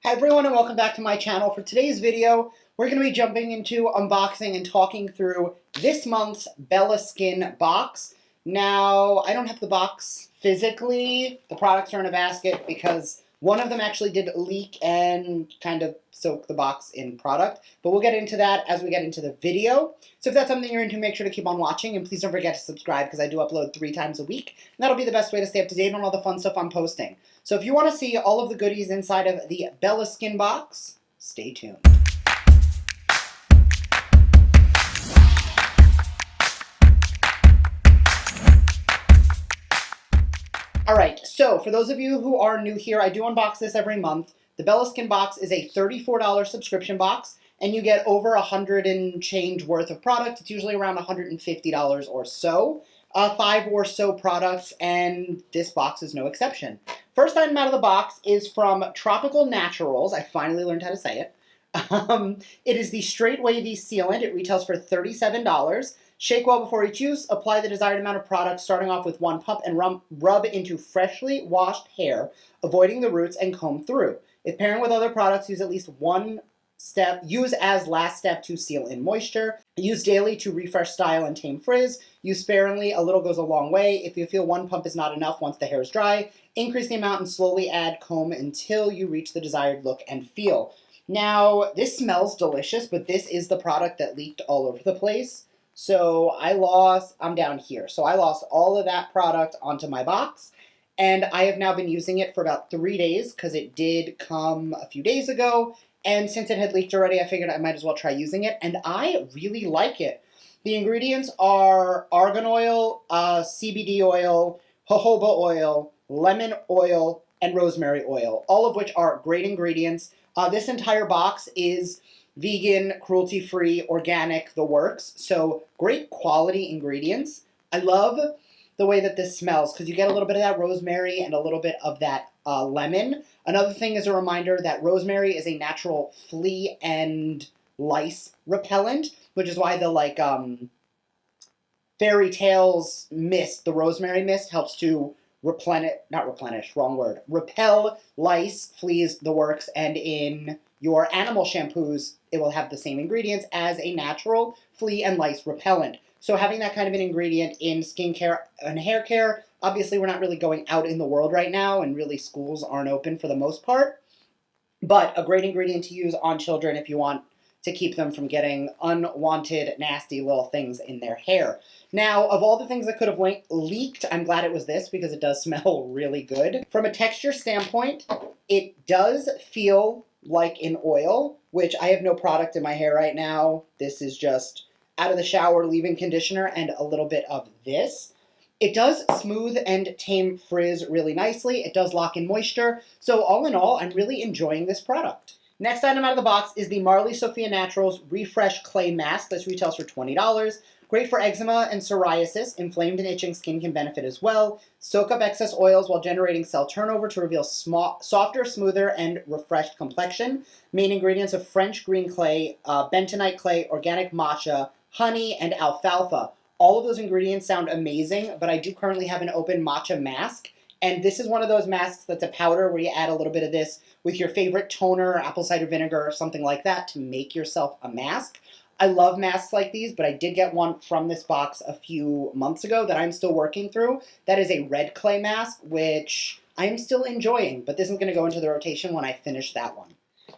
Hi everyone and welcome back to my channel. For today's video, we're going to be jumping into unboxing and talking through this month's Bella Skin box. Now, I don't have the box physically. The products are in a basket because one of them actually did leak and kind of soak the box in product. But we'll get into that as we get into the video. So if that's something you're into, make sure to keep on watching. And please don't forget to subscribe because I do upload 3 times a week. And that'll be the best way to stay up to date on all the fun stuff I'm posting. So if you want to see all of the goodies inside of the Bella Skin box, stay tuned. Alright, so for those of you who are new here, I do unbox this every month. The Bella Skin box is a $34 subscription box, and you get over 100 and change worth of product. It's usually around $150 or so. 5 or so products, and this box is no exception. First item out of the box is from Tropical Naturals. I finally learned how to say it. It is the Straight Wavy Sealant. It retails for $37. Shake well before each use. Apply the desired amount of product, starting off with 1 pump, and rub into freshly washed hair, avoiding the roots, and comb through. If pairing with other products, use at least one step. Use as last step to seal in moisture. Use daily to refresh style and tame frizz. Use sparingly. A little goes a long way. If you feel 1 pump is not enough once the hair is dry, increase the amount and slowly add comb until you reach the desired look and feel. Now, this smells delicious, but this is the product that leaked all over the place. So I'm down here. So I lost all of that product onto my box. And I have now been using it for about 3 days because it did come a few days ago. And since it had leaked already, I figured I might as well try using it. And I really like it. The ingredients are argan oil, CBD oil, jojoba oil, lemon oil, and rosemary oil, all of which are great ingredients. This entire box is vegan, cruelty-free, organic, the works. So great quality ingredients. I love the way that this smells because you get a little bit of that rosemary and a little bit of that lemon. Another thing is a reminder that rosemary is a natural flea and lice repellent, which is why the Fairy Tales mist, the rosemary mist, helps to repel lice, fleas, the works, and in your animal shampoos, it will have the same ingredients as a natural flea and lice repellent. So having that kind of an ingredient in skincare and hair care, obviously we're not really going out in the world right now, and really schools aren't open for the most part, but a great ingredient to use on children if you want to keep them from getting unwanted, nasty little things in their hair. Now, of all the things that could have leaked, I'm glad it was this because it does smell really good. From a texture standpoint, it does feel like an oil, which I have no product in my hair right now. This is just out of the shower, leave-in conditioner, and a little bit of this. It does smooth and tame frizz really nicely. It does lock in moisture. So all in all, I'm really enjoying this product. Next item out of the box is the Marley Sofia Naturals Refresh Clay Mask. This retails for $20. Great for eczema and psoriasis. Inflamed and itching skin can benefit as well. Soak up excess oils while generating cell turnover to reveal softer, smoother, and refreshed complexion. Main ingredients of French green clay, bentonite clay, organic matcha, honey, and alfalfa. All of those ingredients sound amazing, but I do currently have an open matcha mask. And this is one of those masks that's a powder where you add a little bit of this with your favorite toner, apple cider vinegar, or something like that to make yourself a mask. I love masks like these, but I did get one from this box a few months ago that I'm still working through. That is a red clay mask, which I'm still enjoying, but this is going to go into the rotation when I finish that one.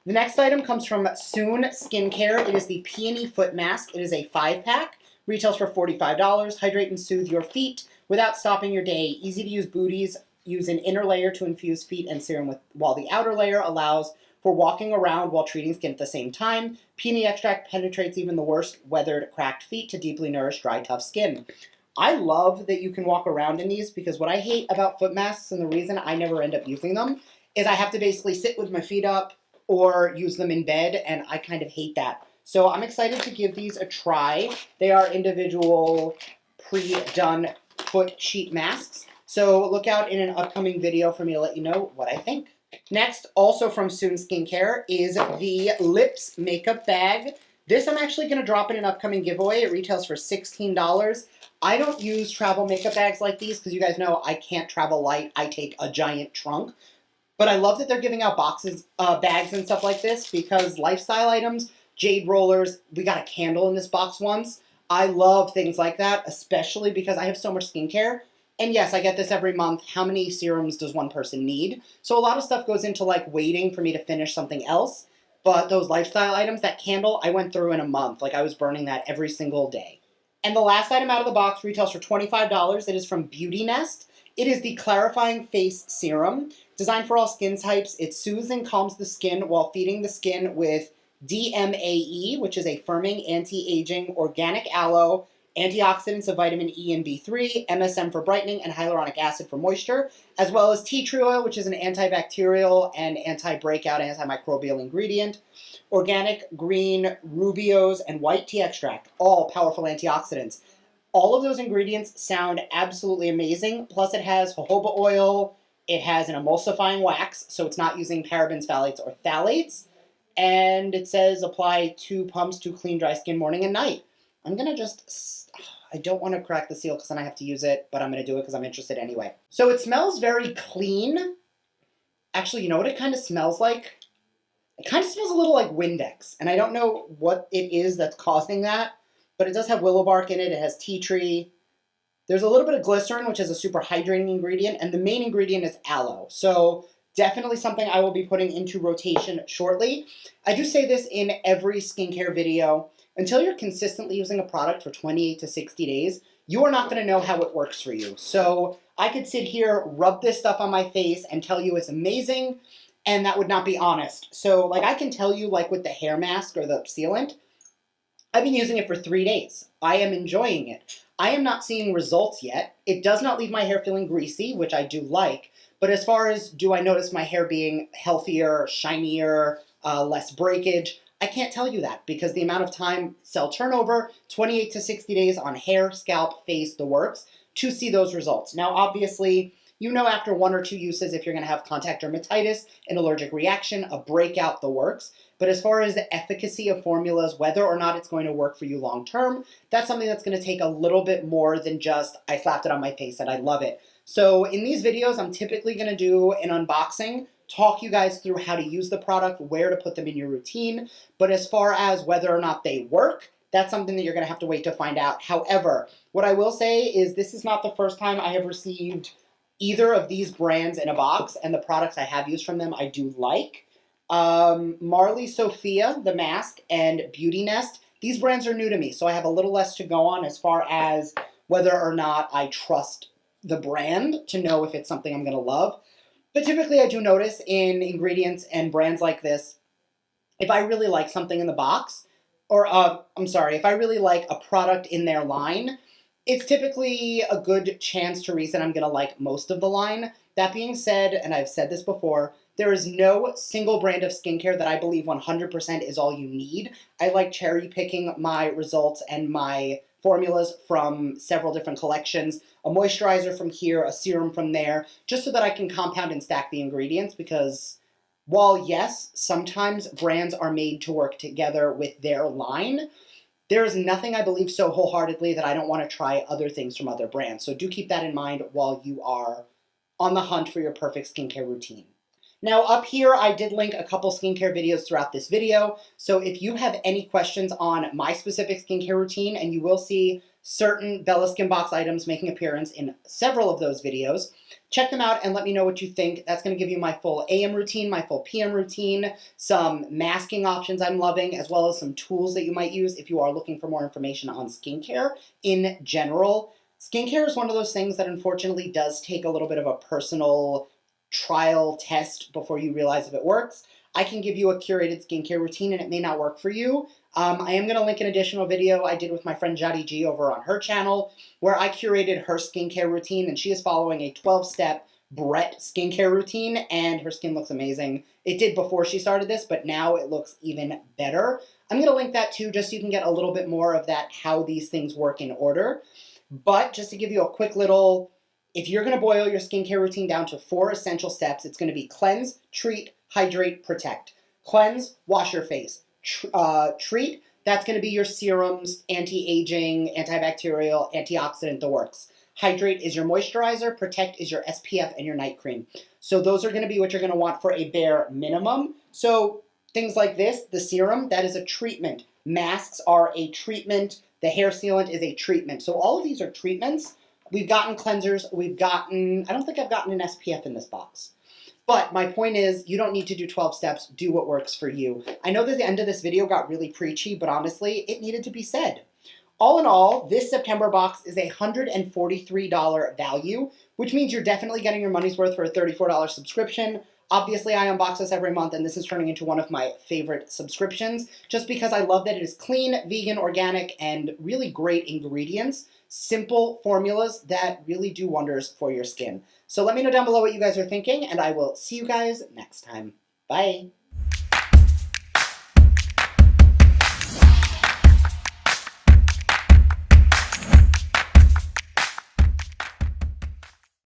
The next item comes from Soon Skincare. It is the Peony Foot Mask. It is a 5-pack. Retails for $45. Hydrate and soothe your feet without stopping your day. Easy to use booties. Use an inner layer to infuse feet and serum while the outer layer allows for walking around while treating skin at the same time. Peony extract penetrates even the worst weathered, cracked feet to deeply nourish dry, tough skin. I love that you can walk around in these because what I hate about foot masks, and the reason I never end up using them, is I have to basically sit with my feet up or use them in bed, and I kind of hate that. So I'm excited to give these a try. They are individual pre-done foot sheet masks. So look out in an upcoming video for me to let you know what I think. Next, also from Soon Skincare, is the Lips Makeup Bag. This I'm actually going to drop in an upcoming giveaway. It retails for $16. I don't use travel makeup bags like these because you guys know I can't travel light. I take a giant trunk. But I love that they're giving out boxes, bags and stuff like this, because lifestyle items, jade rollers, we got a candle in this box once. I love things like that, especially because I have so much skincare. And yes, I get this every month. How many serums does one person need? So a lot of stuff goes into like waiting for me to finish something else. But those lifestyle items, that candle, I went through in a month. Like I was burning that every single day. And the last item out of the box retails for $25. It is from Beauty Nest. It is the Clarifying Face Serum. Designed for all skin types, it soothes and calms the skin while feeding the skin with DMAE, which is a firming anti-aging organic aloe, antioxidants of vitamin E and B3, MSM for brightening, and hyaluronic acid for moisture, as well as tea tree oil, which is an antibacterial and anti-breakout antimicrobial ingredient, organic green rubiose and white tea extract, all powerful antioxidants. All of those ingredients sound absolutely amazing. Plus it has jojoba oil, it has an emulsifying wax, so it's not using parabens, phthalates, or phthalates. And it says apply 2 pumps to clean, dry skin morning and night. I'm going to just, I don't want to crack the seal because then I have to use it, but I'm going to do it because I'm interested anyway. So it smells very clean. Actually, you know what it kind of smells like? It kind of smells a little like Windex, and I don't know what it is that's causing that, but it does have willow bark in it. It has tea tree. There's a little bit of glycerin, which is a super hydrating ingredient, and the main ingredient is aloe. So definitely something I will be putting into rotation shortly. I do say this in every skincare video. Until you're consistently using a product for 28 to 60 days, you are not going to know how it works for you. So I could sit here, rub this stuff on my face, and tell you it's amazing, and that would not be honest. So like I can tell you, like with the hair mask or the sealant, I've been using it for 3 days. I am enjoying it. I am not seeing results yet. It does not leave my hair feeling greasy, which I do like. But as far as do I notice my hair being healthier, shinier, less breakage, I can't tell you that because the amount of time, cell turnover, 28 to 60 days on hair, scalp, face, the works, to see those results. Now, obviously, you know after 1 or 2 uses if you're going to have contact dermatitis, an allergic reaction, a breakout, the works. But as far as the efficacy of formulas, whether or not it's going to work for you long term, that's something that's going to take a little bit more than just I slapped it on my face and I love it. So in these videos, I'm typically going to do an unboxing, talk you guys through how to use the product, where to put them in your routine. But as far as whether or not they work, that's something that you're going to have to wait to find out. However, what I will say is this is not the first time I have received either of these brands in a box, and the products I have used from them I do like. Marley, Sofia, the mask, and Beauty Nest. These brands are new to me, so I have a little less to go on as far as whether or not I trust the brand to know if it's something I'm going to love. But typically I do notice in ingredients and brands like this, if I really like something in the box, or if I really like a product in their line, it's typically a good chance to reason I'm going to like most of the line. That being said, and I've said this before, there is no single brand of skincare that I believe 100% is all you need. I like cherry picking my results and my formulas from several different collections, a moisturizer from here, a serum from there, just so that I can compound and stack the ingredients because while yes, sometimes brands are made to work together with their line, there is nothing I believe so wholeheartedly that I don't want to try other things from other brands. So do keep that in mind while you are on the hunt for your perfect skincare routine. Now up here, I did link a couple skincare videos throughout this video. So if you have any questions on my specific skincare routine, and you will see certain Bella Skin Box items making appearance in several of those videos, check them out and let me know what you think. That's going to give you my full AM routine, my full PM routine, some masking options I'm loving, as well as some tools that you might use if you are looking for more information on skincare in general. Skincare is one of those things that unfortunately does take a little bit of a personal trial test before you realize if it works. I can give you a curated skincare routine and it may not work for you. I am going to link an additional video I did with my friend Jadi G over on her channel where I curated her skincare routine, and she is following a 12-step Brett skincare routine, and her skin looks amazing. It did before she started this, but now it looks even better. I'm going to link that too, just so you can get a little bit more of that, how these things work in order. But just to give you a quick little, if you're going to boil your skincare routine down to 4 essential steps, it's going to be cleanse, treat, hydrate, protect. Cleanse, wash your face. Treat, that's going to be your serums, anti-aging, antibacterial, antioxidant, the works. Hydrate is your moisturizer. Protect is your SPF and your night cream. So those are going to be what you're going to want for a bare minimum. So things like this, the serum, that is a treatment. Masks are a treatment. The hair sealant is a treatment. So all of these are treatments. We've gotten cleansers. I don't think I've gotten an SPF in this box. But my point is, you don't need to do 12 steps. Do what works for you. I know that the end of this video got really preachy, but honestly, it needed to be said. All in all, this September box is a $143 value, which means you're definitely getting your money's worth for a $34 subscription. Obviously, I unbox this every month, and this is turning into one of my favorite subscriptions, just because I love that it is clean, vegan, organic, and really great ingredients. Simple formulas that really do wonders for your skin. So let me know down below what you guys are thinking, and I will see you guys next time. Bye!